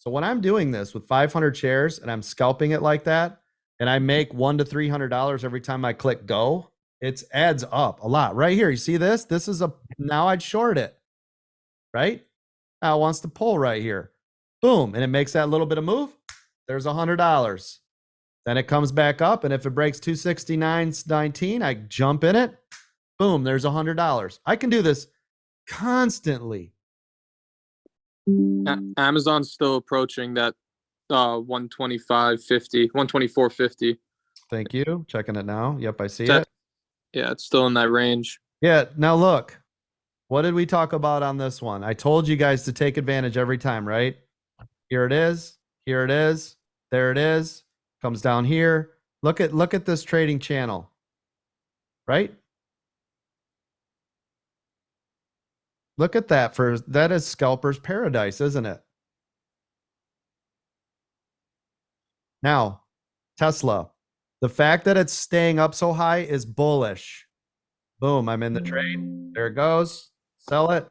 So when I'm doing this with 500 shares and I'm scalping it like that, and I make $100 to $300 every time I click go, it adds up a lot. Right here, you see this? This is now I'd short it, right? Now it wants to pull right here. Boom, and it makes that little bit of move. There's $100. Then it comes back up, and if it breaks 269.19, I jump in it. Boom, there's $100. I can do this constantly. Amazon's still approaching that 125.50, 124.50. Thank you. Checking it now. Yep, I see That, it. yeah, it's still in that range. Yeah, now look. What did we talk about on this one? I told you guys to take advantage every time, right? Here it is. Here it is. There it is. Comes down here. Look at this trading channel. Right? Look at that. That is scalper's paradise, isn't it? Now, Tesla. The fact that it's staying up so high is bullish. Boom, I'm in the trade. There it goes. Sell it.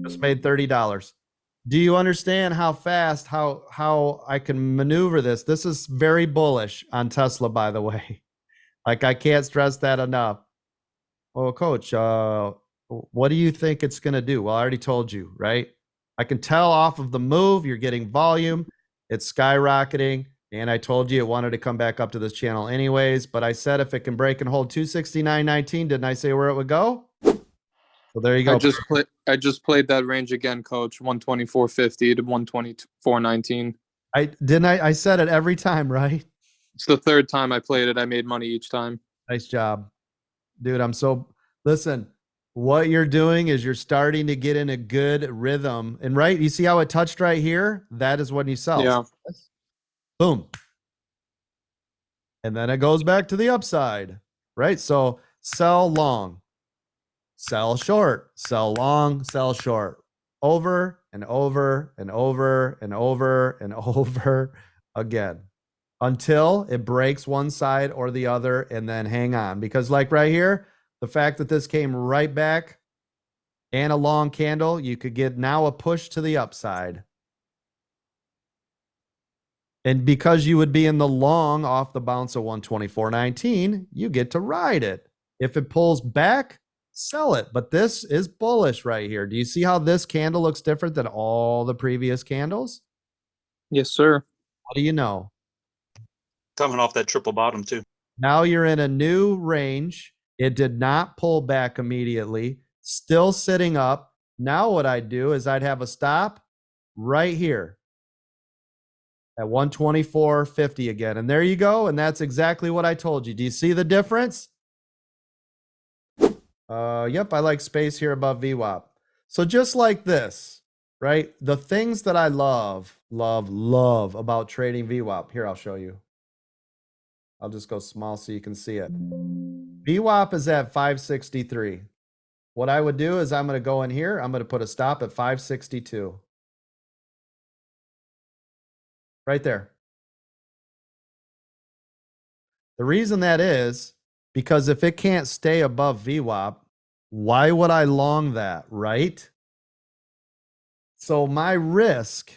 Just made $30. Do you understand how fast, how I can maneuver this? This is very bullish on Tesla, by the way. Like, I can't stress that enough. Well, coach, what do you think it's going to do? Well, I already told you, right? I can tell off of the move, you're getting volume. It's skyrocketing. And I told you it wanted to come back up to this channel anyways. But I said if it can break and hold 269.19, didn't I say where it would go? So there you go. I just played that range again, coach. 124.50 to 124.19. I said it every time, right? It's the third time I played it. I made money each time. Nice job. Dude, listen, what you're doing is you're starting to get in a good rhythm. And right, you see how it touched right here? That is when you sell. Yeah. Boom. And then it goes back to the upside, right? So sell long, sell short, sell long, sell short, over and over and over and over and over again until it breaks one side or the other, and then hang on. Because like right here, the fact that this came right back and a long candle, you could get now a push to the upside. And because you would be in the long off the bounce of 124.19, you get to ride it. If it pulls back, sell it. But this is bullish right here. Do you see how this candle looks different than all the previous candles? Yes, sir. What do you know? Coming off that triple bottom too. Now you're in a new range. It did not pull back immediately. Still sitting up. Now what I'd do is I'd have a stop right here at 124.50 again. And there you go. And that's exactly what I told you. Do you see the difference? Yep, I like space here above VWAP. So just like this, right? The things that I love about trading VWAP. Here, I'll show you. I'll just go small so you can see it. VWAP is at 563. What I would do is I'm going to go in here. I'm going to put a stop at 562. Right there. The reason that is because if it can't stay above VWAP, why would I long that, right? So my risk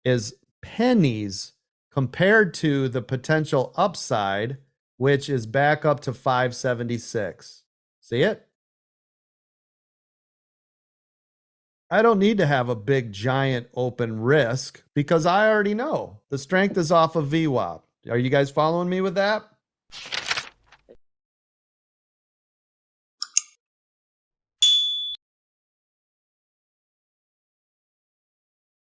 is pennies compared to the potential upside, which is back up to 576. See it? I don't need to have a big, giant open risk because I already know the strength is off of VWAP. Are you guys following me with that?